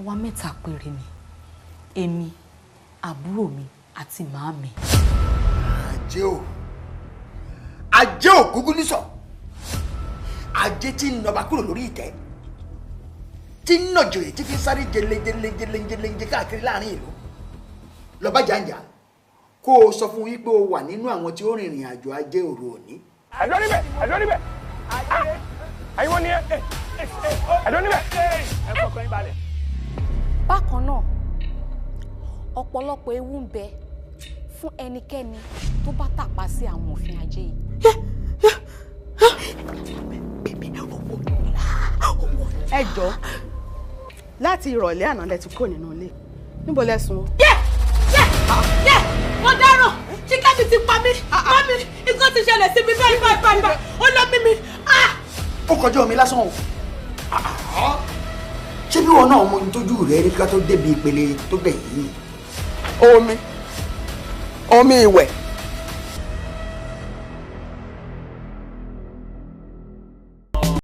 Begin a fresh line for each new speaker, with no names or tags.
àwa mẹ́ta péré ni. Èmi, àbúrò mi àti màámi.
Ajé ò gúgú nísọ̀. Ajé tí ń nọba kúrò lórí ìtẹ́. Tí ń nà jòyè tí fi sáré jẹlẹjẹlẹjẹlẹjẹ káàkiri láàrin ìlú. Lọ́ba jàǹjà kó o sọ fún wípé o wà nínú àwọn tí ó rìnrìn àjò ajé òru òní.
Àjọ níbẹ̀. Àyíwọ́ ni àjọ níbẹ̀. Ẹ fọkàn yín balẹ̀.
Bákan náà, ọ̀pọ̀lọpọ̀ ewu ń bẹ fún ẹnikẹ́ni tó bá tàpá sí àwọn òfin ajé yìí.
Ẹ jọ̀ọ́, láti ìrọ̀lẹ́ àná lẹ ti kó nínú ilé. Níbo lẹ sùn o?
Mo dáràn! Chicago ti pa mí! Mami, nǹkan ti ṣẹlẹ̀ sí mi báyìí. Ó lọ mímí.
Ó kọjá omi lásán o. Ṣé bí wọn náà mọ ohun tójú rẹ rí ká tó débi ìpele tó bẹ̀ yìí?
Omi ìwẹ̀.